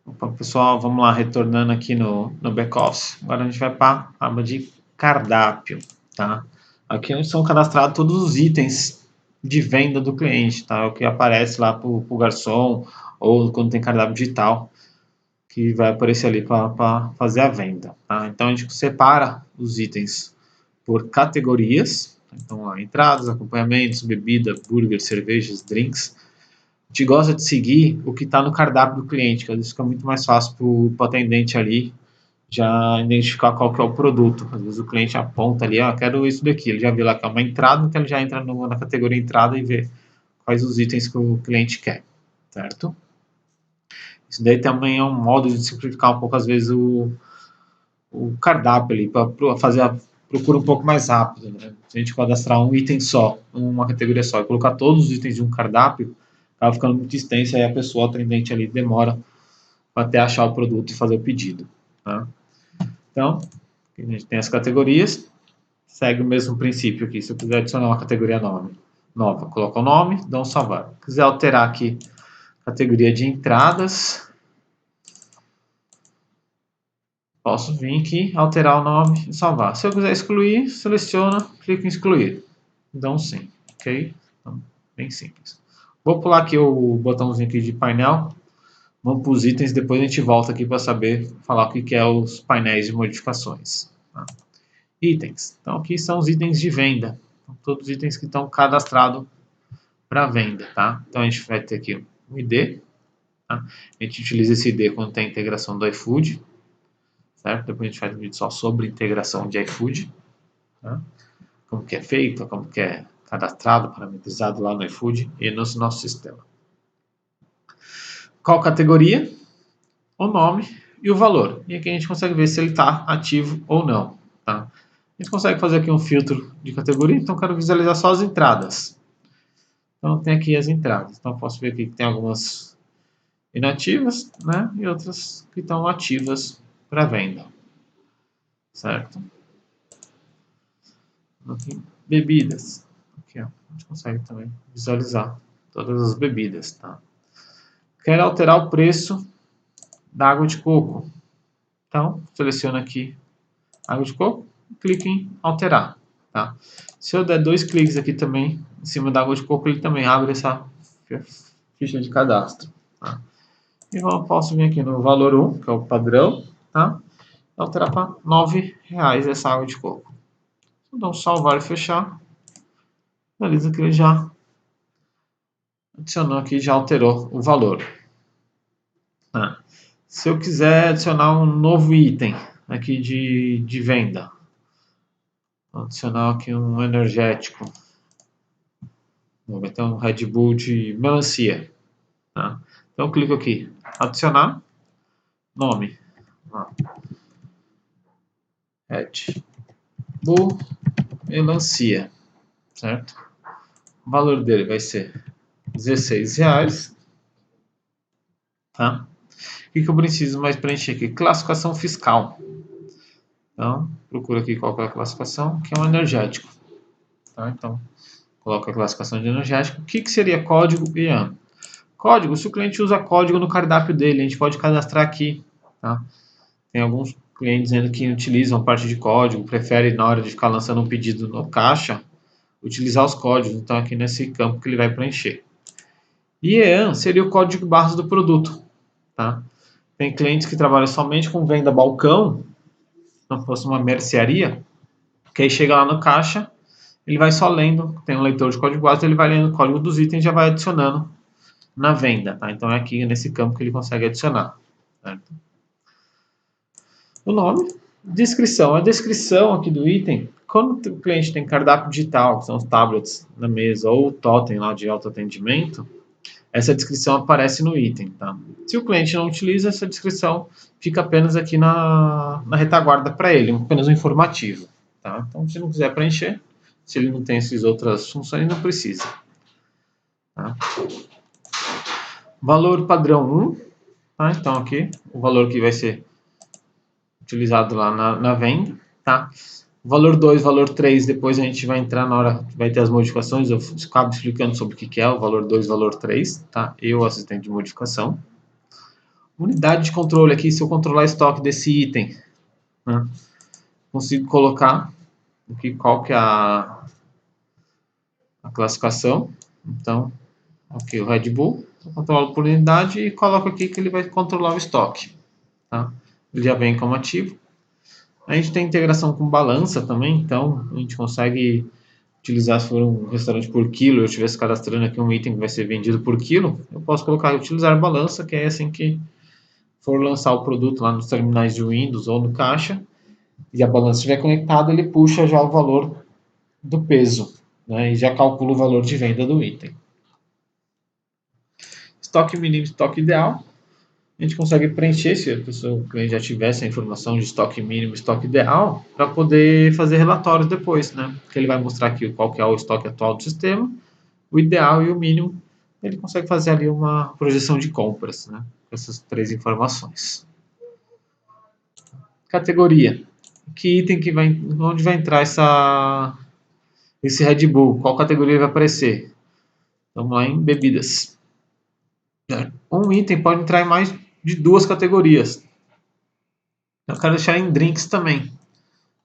Opa, pessoal, vamos lá, retornando aqui no back-office. Agora a gente vai para a aba de cardápio, tá? Aqui são cadastrados todos os itens de venda do cliente, tá? É o que aparece lá para o garçom ou quando tem cardápio digital, que vai aparecer ali para fazer a venda, tá? Então a gente separa os itens por categorias, então lá, entradas, acompanhamentos, bebida, burger, cervejas, drinks. A gente gosta de seguir o que está no cardápio do cliente, que às vezes fica muito mais fácil para o atendente ali já identificar qual que é o produto. Às vezes o cliente aponta ali, quero isso daqui. Ele já viu lá que é uma entrada, então ele já entra na categoria entrada e vê quais os itens que o cliente quer, certo? Isso daí também é um modo de simplificar um pouco, às vezes, o cardápio ali, para fazer a procura um pouco mais rápido, né? Se a gente cadastrar um item só, uma categoria só, e colocar todos os itens de um cardápio, acaba ficando muito extenso, aí a pessoa, o atendente ali, demora até achar o produto e fazer o pedido. Tá? Então, a gente tem as categorias, segue o mesmo princípio aqui. Se eu quiser adicionar uma categoria nova, coloca o nome, dá um salvar. Se quiser alterar aqui categoria de entradas, posso vir aqui, alterar o nome e salvar. Se eu quiser excluir, seleciona, clica em excluir. Dá um sim, ok? Então, bem simples. Vou pular aqui o botãozinho aqui de painel. Vamos para os itens, depois a gente volta aqui para saber falar o que é os painéis de modificações. Tá? Itens. Então aqui são os itens de venda. Então, todos os itens que estão cadastrados para venda. Tá? Então a gente vai ter aqui um ID. Tá? A gente utiliza esse ID quando tem a integração do iFood. Certo? Depois a gente faz um vídeo só sobre integração de iFood. Tá? Como que é feito, como que é cadastrado, parametrizado lá no iFood e no nosso sistema. Qual categoria? O nome e o valor. E aqui a gente consegue ver se ele está ativo ou não. Tá? A gente consegue fazer aqui um filtro de categoria, então eu quero visualizar só as entradas. Então tem aqui as entradas. Então eu posso ver aqui que tem algumas inativas, né? E outras que estão ativas para venda. Certo? Aqui, bebidas. Aqui, ó, a gente consegue também visualizar todas as bebidas. Tá? Quero alterar o preço da água de coco. Então, seleciono aqui água de coco, clique em alterar. Tá? Se eu der 2 cliques aqui também, em cima da água de coco, ele também abre essa ficha de cadastro. Tá? E eu posso vir aqui no valor 1, que é o padrão, tá? E alterar para R$ 9,00 essa água de coco. Então, salvar e fechar. Beleza, que ele já adicionou aqui, já alterou o valor. Tá? Se eu quiser adicionar um novo item aqui de venda, vou adicionar aqui um energético. Vai ter um Red Bull de melancia. Tá? Então eu clico aqui, adicionar, nome, Red Bull melancia, certo? O valor dele vai ser R$16. Tá? O que eu preciso mais preencher aqui? Classificação fiscal. Então, procura aqui qual é a classificação, que é um energético. Tá? Então, coloca a classificação de energético. O que seria código e ano? Código, se o cliente usa código no cardápio dele, a gente pode cadastrar aqui. Tá? Tem alguns clientes dizendo que utilizam parte de código, preferem na hora de ficar lançando um pedido no caixa, utilizar os códigos. Então aqui nesse campo que ele vai preencher. IEAN seria o código de barras do produto. Tá? Tem clientes que trabalham somente com venda balcão, como se fosse uma mercearia, que aí chega lá no caixa, ele vai só lendo, tem um leitor de código base, ele vai lendo o código dos itens e já vai adicionando na venda. Tá? Então é aqui nesse campo que ele consegue adicionar. Certo? O nome, descrição. A descrição aqui do item, quando o cliente tem cardápio digital, que são os tablets na mesa, ou o totem lá de autoatendimento, essa descrição aparece no item. Tá? Se o cliente não utiliza, essa descrição fica apenas aqui na retaguarda para ele, apenas um informativo. Tá? Então, se não quiser preencher, se ele não tem essas outras funções, não precisa. Tá? Valor padrão 1. Tá? Então, aqui, o valor que vai ser utilizado lá na venda. Tá? Valor 2, valor 3, depois a gente vai entrar na hora, vai ter as modificações, eu acabo explicando sobre o que é o valor 2, valor 3, tá? E o assistente de modificação. unidade de controle aqui, se eu controlar estoque desse item, né? Consigo colocar aqui qual que é a classificação. Então, aqui o Red Bull, eu controlo por unidade e coloco aqui que ele vai controlar o estoque. Tá? Ele já vem como ativo. A gente tem integração com balança também, então a gente consegue utilizar, se for um restaurante por quilo, eu estivesse cadastrando aqui um item que vai ser vendido por quilo, eu posso colocar utilizar balança, que é assim que for lançar o produto lá nos terminais de Windows ou no caixa, e a balança estiver conectada, ele puxa já o valor do peso, né, e já calcula o valor de venda do item. Estoque mínimo, estoque ideal. A gente consegue preencher, se o cliente já tivesse a informação de estoque mínimo, estoque ideal, para poder fazer relatórios depois, né? Que ele vai mostrar aqui qual que é o estoque atual do sistema, o ideal e o mínimo. Ele consegue fazer ali uma projeção de compras, né? Com essas três informações. Categoria. Que item que vai, onde vai entrar esse Red Bull? Qual categoria vai aparecer? Vamos lá em bebidas. Um item pode entrar em mais de duas categorias. Eu quero deixar em drinks também.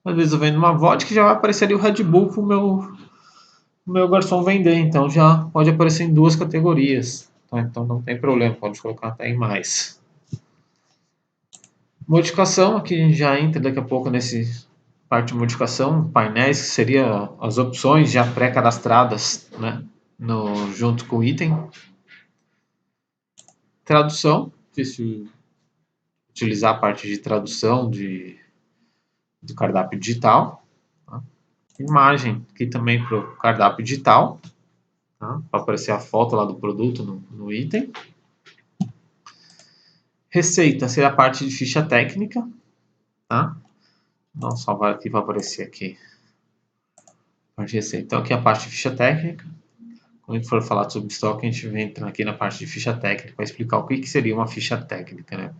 Às vezes eu vendo uma vodka, já vai aparecer ali o Red Bull para o meu garçom vender. Então já pode aparecer em duas categorias. Tá? Então não tem problema, pode colocar até em mais. Modificação, aqui a gente já entra daqui a pouco nesse parte de modificação. Painéis, que seria as opções já pré-cadastradas, né? Junto com o item. Tradução, se utilizar a parte de tradução do cardápio digital. Tá? Imagem, aqui também para o cardápio digital, tá? Para aparecer a foto lá do produto no item. Receita seria a parte de ficha técnica. Tá? Vamos salvar aqui para aparecer aqui. Parte de receita. Então aqui é a parte de ficha técnica. Quando a gente for falar sobre estoque, a gente vem entrando aqui na parte de ficha técnica para explicar o que seria uma ficha técnica. Né?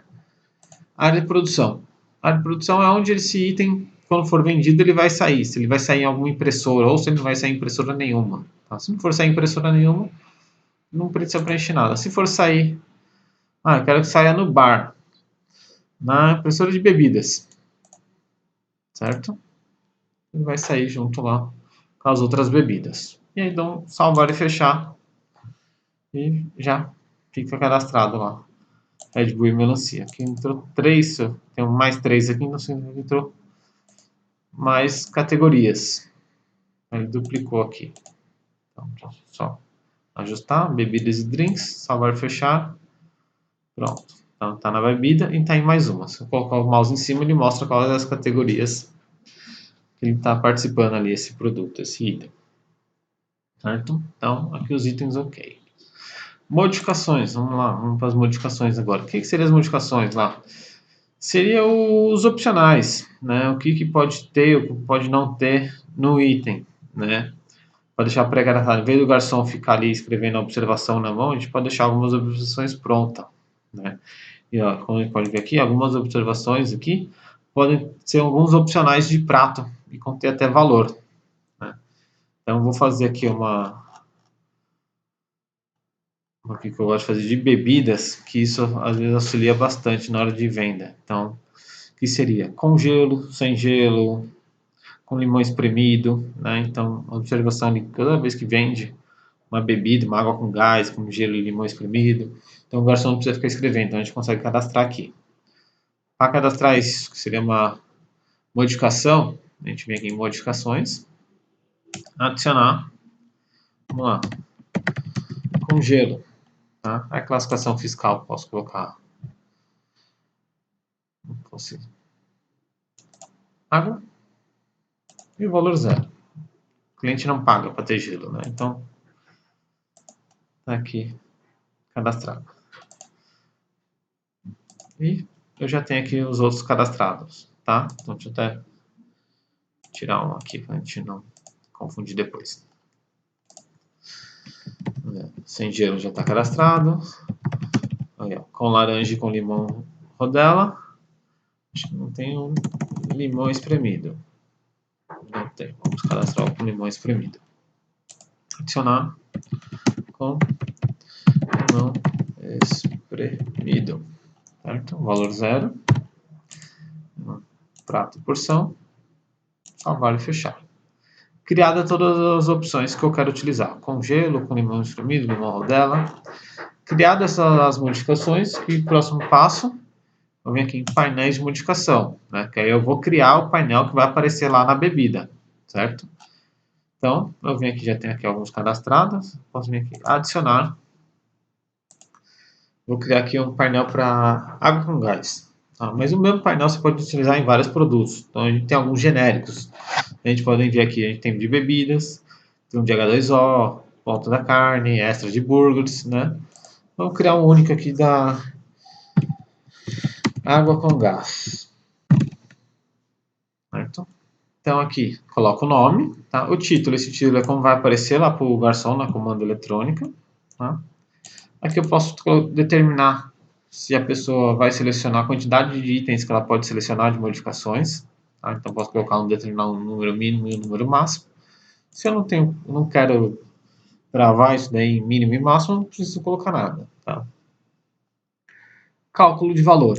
Área de produção. A área de produção é onde esse item, quando for vendido, ele vai sair. Se ele vai sair em alguma impressora ou se ele não vai sair em impressora nenhuma. Tá? Se não for sair em impressora nenhuma, não precisa preencher nada. Se for sair, eu quero que saia no bar, na impressora de bebidas, certo? Ele vai sair junto lá com as outras bebidas. E aí dão salvar e fechar e já fica cadastrado lá. Red Bull e melancia. Aqui entrou 3, tem mais 3 aqui, então entrou mais categorias. Ele duplicou aqui. Então, só ajustar, bebidas e drinks, salvar e fechar. Pronto. Então, está na bebida e está em mais uma. Se eu colocar o mouse em cima, ele mostra quais as categorias que ele está participando ali, esse produto, esse item. Certo? Então, aqui os itens ok. Modificações, vamos lá, vamos para as modificações agora. O que seriam as modificações lá? Seria os opcionais, né? O que pode ter, o que pode não ter no item, né? Pode deixar pré-gravado. Em vez do garçom ficar ali escrevendo a observação na mão, a gente pode deixar algumas observações prontas, né? E ó, como a gente pode ver aqui, algumas observações aqui podem ser alguns opcionais de prato e conter até valor, né? Então, vou fazer aqui uma que eu gosto de fazer de bebidas, que isso às vezes auxilia bastante na hora de venda. Então, que seria com gelo, sem gelo, com limão espremido, né? Então, a observação ali, toda vez que vende uma bebida, uma água com gás, com gelo e limão espremido, então o garçom não precisa ficar escrevendo, então a gente consegue cadastrar aqui. Para cadastrar isso, que seria uma modificação, a gente vem aqui em modificações, adicionar, vamos lá, com gelo, tá? A classificação fiscal, posso colocar água e o valor zero. O cliente não paga para ter gelo, né? Então, tá aqui cadastrado. E eu já tenho aqui os outros cadastrados, tá? Então, deixa eu até tirar um aqui para a gente não confundir depois. Sem gelo já está cadastrado. Aí, ó, com laranja e com limão rodela. Acho que não tem um limão espremido. Não tem. Vamos cadastrar com limão espremido. Adicionar com limão espremido. certo? Valor 0, prato e porção, salvar e fechar. Criada todas as opções que eu quero utilizar, com gelo, com limão espremido, limão rodela. Criadas as modificações, e o próximo passo, eu venho aqui em painéis de modificação, né? Que aí eu vou criar o painel que vai aparecer lá na bebida, certo? Então, eu venho aqui, já tenho aqui alguns cadastrados, posso vir aqui, adicionar. Vou criar aqui um painel para água com gás. Tá? Mas o mesmo painel você pode utilizar em vários produtos. Então, a gente tem alguns genéricos. A gente pode ver aqui, a gente tem de bebidas, tem um de H2O, volta da carne, extra de burgers, né? Vamos criar um único aqui da água com gás. Certo? Então aqui, coloco o nome, tá? O título, esse título é como vai aparecer lá para o garçom na comanda eletrônica. Tá? Aqui eu posso determinar se a pessoa vai selecionar a quantidade de itens que ela pode selecionar de modificações. Tá? Então posso colocar determinar um número mínimo e um número máximo. Se eu não quero gravar isso daí em mínimo e máximo, não preciso colocar nada. Tá? Cálculo de valor.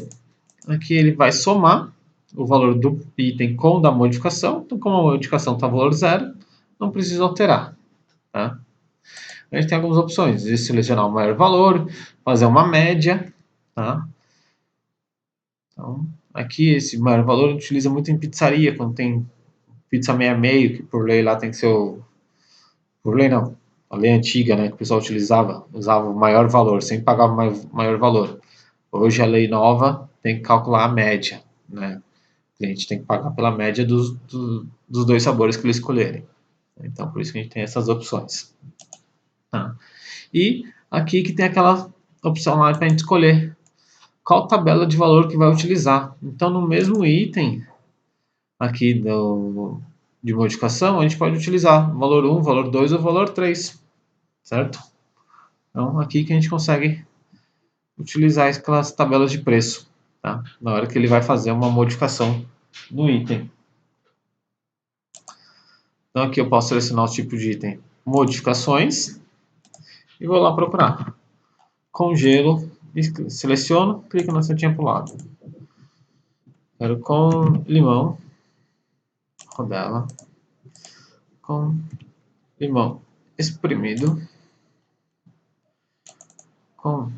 Aqui ele vai somar o valor do item com o da modificação. Então, como a modificação está valor 0, não precisa alterar. Tá? A gente tem algumas opções de selecionar o maior valor, fazer uma média. Tá? Então, aqui esse maior valor a gente utiliza muito em pizzaria, quando tem pizza meia meio, que por lei lá tem que ser o... Por lei não, a lei antiga, né, que o pessoal usava o maior valor, sempre pagava o maior valor. Hoje a lei nova tem que calcular a média, né? O cliente tem que pagar pela média dos dois sabores que ele escolherem. Então, por isso que a gente tem essas opções. Tá? E aqui que tem aquela opção lá para a gente escolher qual tabela de valor que vai utilizar. Então, no mesmo item aqui de modificação, a gente pode utilizar valor 1, valor 2 ou valor 3, certo? Então, aqui que a gente consegue utilizar aquelas tabelas de preço, tá? Na hora que ele vai fazer uma modificação no item. Então, aqui eu posso selecionar o tipo de item modificações e vou lá procurar. Congelo, seleciono, clico na setinha para o lado. Quero com limão, rodela, com limão espremido, com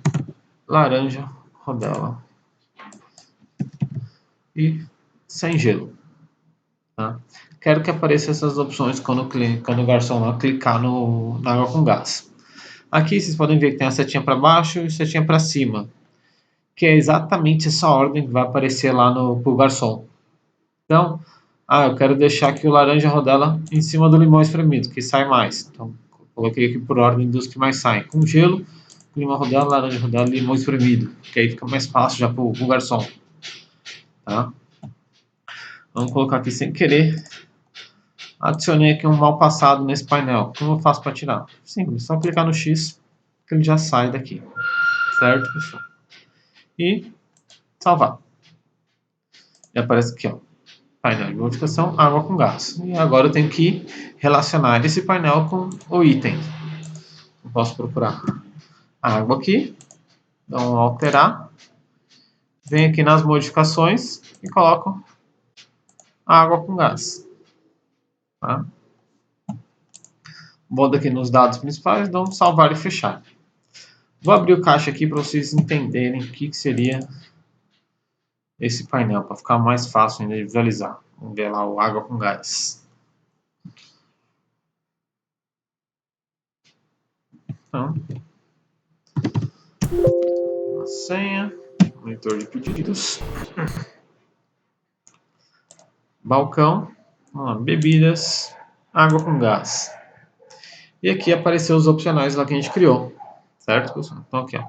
laranja, rodela e sem gelo. Tá? Quero que apareçam essas opções quando o garçom lá clicar na água com gás. Aqui vocês podem ver que tem a setinha para baixo e a setinha para cima, que é exatamente essa ordem que vai aparecer lá pro garçom. Então, eu quero deixar aqui o laranja rodela em cima do limão espremido, que sai mais. Então, coloquei aqui por ordem dos que mais saem. Com gelo, limão rodela, laranja rodela e limão espremido, que aí fica mais fácil já pro garçom. Tá? Vamos colocar aqui sem querer. Adicionei aqui um mal passado nesse painel. Como eu faço para tirar? Simples, só clicar no X que ele já sai daqui. Certo, pessoal? E salvar. E aparece aqui, ó, painel de modificação, água com gás. E agora eu tenho que relacionar esse painel com o item. Eu posso procurar a água aqui, então alterar, venho aqui nas modificações e coloco a água com gás. Tá? Volto aqui nos dados principais, dou um salvar e fechar. Vou abrir o caixa aqui para vocês entenderem o que seria esse painel, para ficar mais fácil ainda de visualizar. Vamos ver lá o água com gás. Então, a senha, monitor de pedidos, balcão, bebidas, água com gás. E aqui apareceu os opcionais lá que a gente criou, certo, pessoal? Então aqui, ó,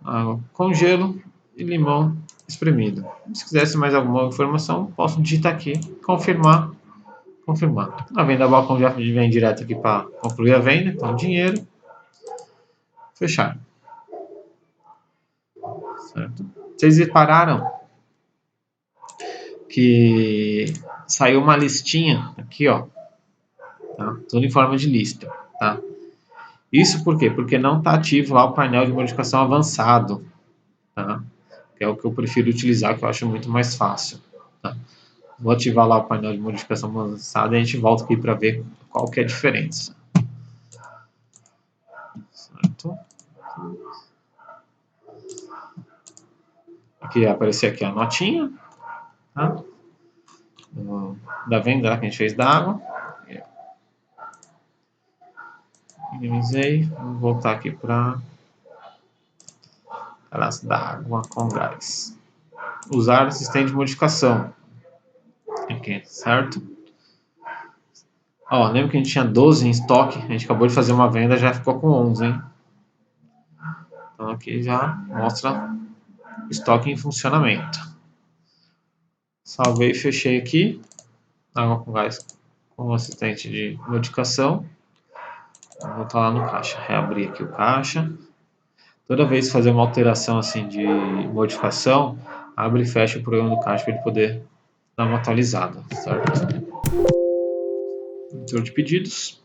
água com gelo e limão espremido. Se quisesse mais alguma informação, posso digitar aqui, confirmar. A venda balcão já vem direto aqui para concluir a venda, então dinheiro, fechar. Certo? Vocês repararam que saiu uma listinha aqui, ó, tá? Tudo em forma de lista, tá? Isso por quê? Porque não está ativo lá o painel de modificação avançado, tá? Que é o que eu prefiro utilizar, que eu acho muito mais fácil, tá? Vou ativar lá o painel de modificação avançada e a gente volta aqui para ver qual que é a diferença. Certo? Aqui vai aparecer aqui a notinha, tá? Da venda que a gente fez da água. Minimizei. Vou voltar aqui para cadastro da água com gás. Usar assistente de modificação. Aqui, certo? Ó, lembra que a gente tinha 12 em estoque? A gente acabou de fazer uma venda, já ficou com 11, hein? Então aqui já mostra o estoque em funcionamento. Salvei e fechei aqui. Água com gás com assistente de modificação. Vou voltar lá no caixa. Reabrir aqui o caixa. Toda vez que fazer uma alteração assim de modificação, abre e fecha o programa do caixa para ele poder dar uma atualizada, certo? Editor de pedidos.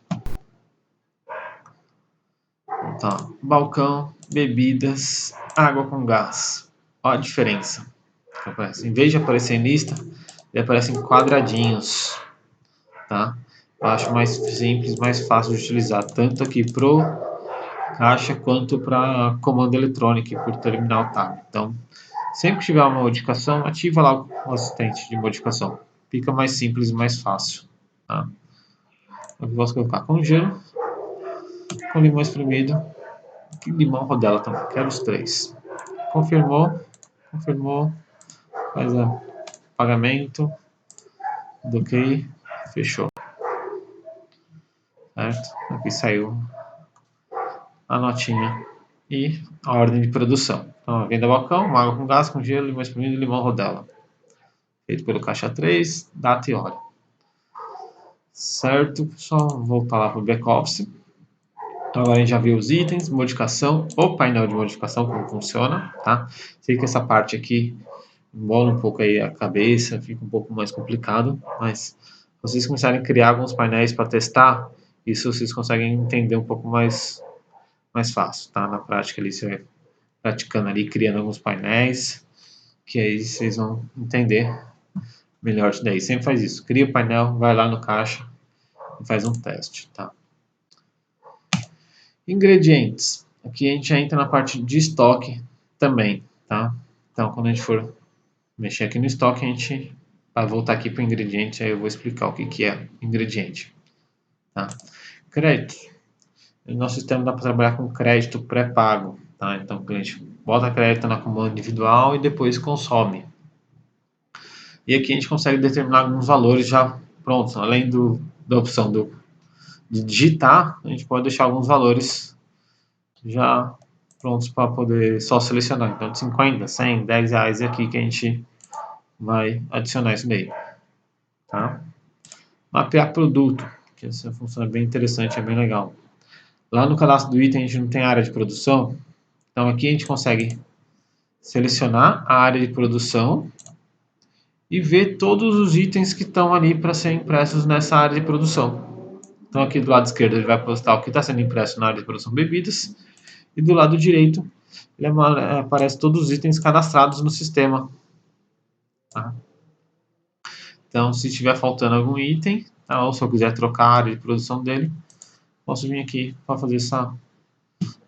Tá. Balcão, bebidas, água com gás. Olha a diferença. Em vez de aparecer em lista, ele aparece em quadradinhos, tá? Eu acho mais simples, mais fácil de utilizar, tanto aqui pro caixa quanto para comando eletrônico por terminal tab. Então, sempre que tiver uma modificação, ativa lá o assistente de modificação. Fica mais simples e mais fácil, tá? Eu posso colocar com gelo, com limão espremido, e limão rodela também. Quero os três. Confirmou, faz o pagamento, ok, fechou. Certo? Aqui saiu a notinha e a ordem de produção. Então, a venda balcão, uma água com gás, com gelo, limão espremido e limão rodela. Feito pelo caixa 3, data e hora. Certo? Só voltar lá para o back-office. Então, agora a gente já viu os itens, modificação, o painel de modificação, como funciona, tá? Sei que essa parte aqui embola um pouco aí a cabeça, fica um pouco mais complicado, mas se vocês começarem a criar alguns painéis para testar, isso vocês conseguem entender um pouco mais fácil, tá? Na prática ali, você vai praticando ali, criando alguns painéis, que aí vocês vão entender melhor isso daí. Sempre faz isso, cria o painel, vai lá no caixa e faz um teste, tá? Ingredientes. Aqui a gente já entra na parte de estoque também, tá? Então, quando a gente for mexer aqui no estoque, a gente vai voltar aqui para ingredientes, aí eu vou explicar o que é ingrediente, tá? Crédito. No nosso sistema dá para trabalhar com crédito pré-pago, tá? Então, o cliente bota crédito na comanda individual e depois consome. E aqui a gente consegue determinar alguns valores já prontos, além da opção de digitar, a gente pode deixar alguns valores já prontos para poder só selecionar. Então, de 50, 100, 10 reais é aqui que a gente vai adicionar isso daí. Tá? Mapear produto, que essa função é bem interessante, é bem legal. Lá no cadastro do item a gente não tem área de produção, então aqui a gente consegue selecionar a área de produção e ver todos os itens que estão ali para serem impressos nessa área de produção. Então aqui do lado esquerdo ele vai postar o que está sendo impresso na área de produção bebidas e do lado direito ele aparece todos os itens cadastrados no sistema. Tá? Então se estiver faltando algum item, tá? Ou se eu quiser trocar a área de produção dele, posso vir aqui para fazer essa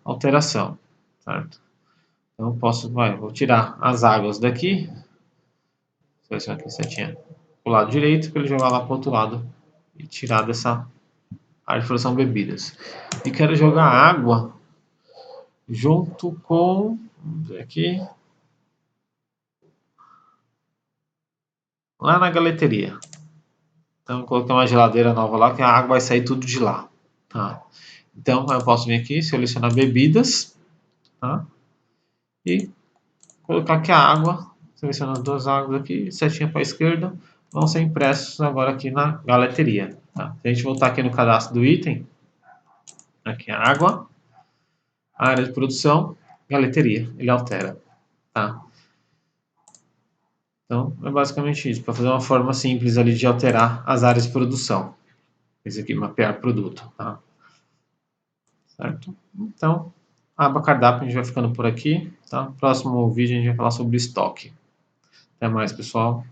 alteração, certo? Então vou tirar as águas daqui, selecionar aqui setinha o lado direito para ele jogar lá para o outro lado e tirar dessa área de produção bebidas. E quero jogar água junto com, vamos ver aqui, lá na galeteria. Então eu coloquei uma geladeira nova lá que a água vai sair tudo de lá, tá? Então eu posso vir aqui, selecionar bebidas, tá? E colocar aqui a água, selecionando as duas águas aqui, setinha para a esquerda, vão ser impressos agora aqui na galeteria. Tá? Se a gente voltar aqui no cadastro do item, aqui a água, a área de produção, galeteria, ele altera. Tá? Então é basicamente isso, para fazer uma forma simples ali de alterar as áreas de produção. Esse aqui, mapear produto. Tá? Certo? Então, A aba cardápio a gente vai ficando por aqui, tá? Próximo vídeo a gente vai falar sobre estoque. Até mais, pessoal.